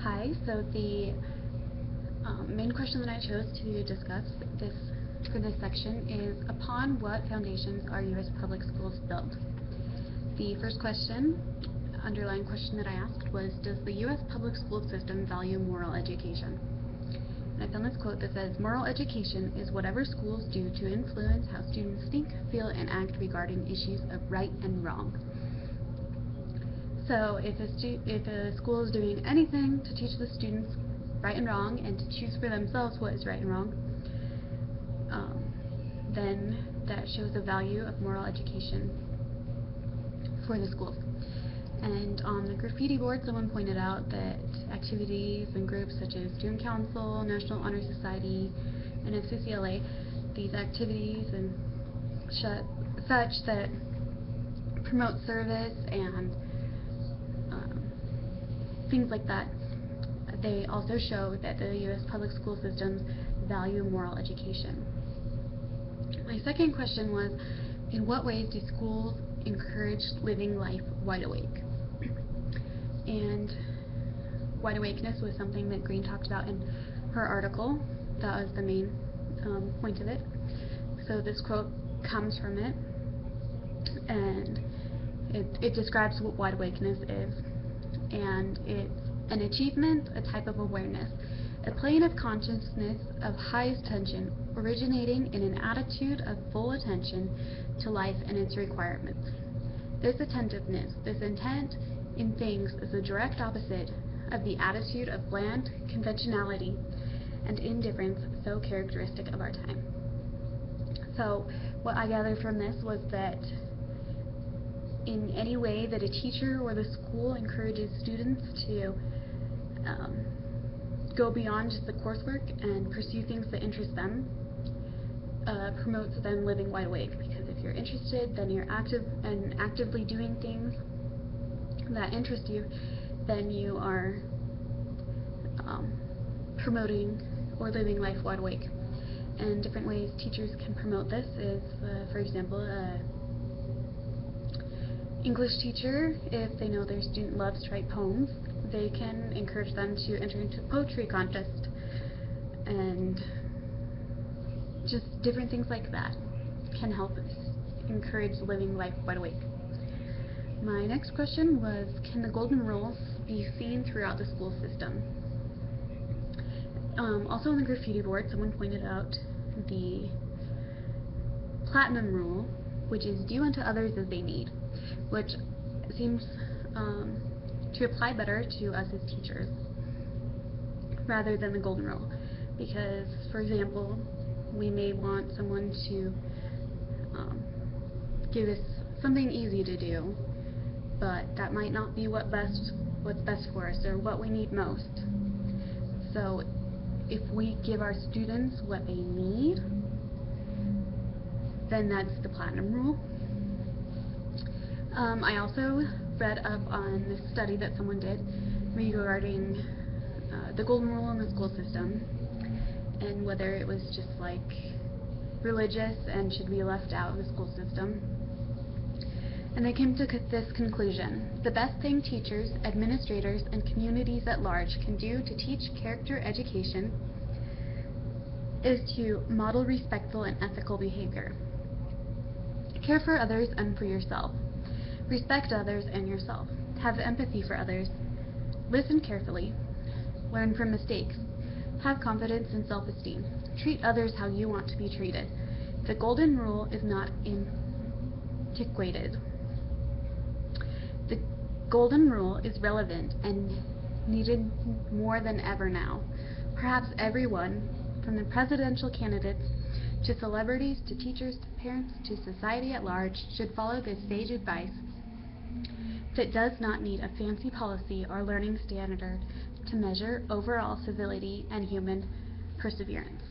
Hi, so the main question that I chose to discuss for this section is, upon what foundations are U.S. public schools built? The first question, underlying question that I asked was, does the U.S. public school system value moral education? And I found this quote that says, moral education is whatever schools do to influence how students think, feel, and act regarding issues of right and wrong. So if a school is doing anything to teach the students right and wrong and to choose for themselves what is right and wrong, then that shows the value of moral education for the schools. And on the graffiti board, someone pointed out that activities and groups such as Student Council, National Honor Society, and FCCLA, these activities and such that promote service and things like that, they also show that the U.S. public school systems value moral education. My second question was, in what ways do schools encourage living life wide awake? And wide awakeness was something that Green talked about in her article. That was the main point of it. So this quote comes from it, and it describes what wide awakeness is. And it's an achievement, a type of awareness, a plane of consciousness of highest tension, originating in an attitude of full attention to life and its requirements. This attentiveness, this intent in things, is the direct opposite of the attitude of bland conventionality and indifference so characteristic of our time. So what I gathered from this was that in any way that a teacher or the school encourages students to go beyond just the coursework and pursue things that interest them, promotes them living wide awake. Because if you're interested, then you're actively doing things that interest you, then you are promoting or living life wide awake. And different ways teachers can promote this is, for example, English teacher, if they know their student loves to write poems, they can encourage them to enter into a poetry contest, and just different things like that can help encourage living life wide awake. My next question was, can the golden rule be seen throughout the school system? Also on the graffiti board, someone pointed out the platinum rule, which is do unto others as they need, which seems to apply better to us as teachers rather than the golden rule. Because, for example, we may want someone to give us something easy to do, but that might not be what's best for us or what we need most. So if we give our students what they need, then that's the platinum rule. I also read up on this study that someone did regarding the golden rule in the school system and whether it was just like religious and should be left out of the school system. And they came to this conclusion: the best thing teachers, administrators, and communities at large can do to teach character education is to model respectful and ethical behavior. Care for others and for yourself. Respect others and yourself. Have empathy for others. Listen carefully. Learn from mistakes. Have confidence and self-esteem. Treat others how you want to be treated. The golden rule is not antiquated. The golden rule is relevant and needed more than ever now. Perhaps everyone, from the presidential candidates to celebrities to teachers to parents to society at large, should follow this sage advice that does not need a fancy policy or learning standard to measure overall civility and human perseverance.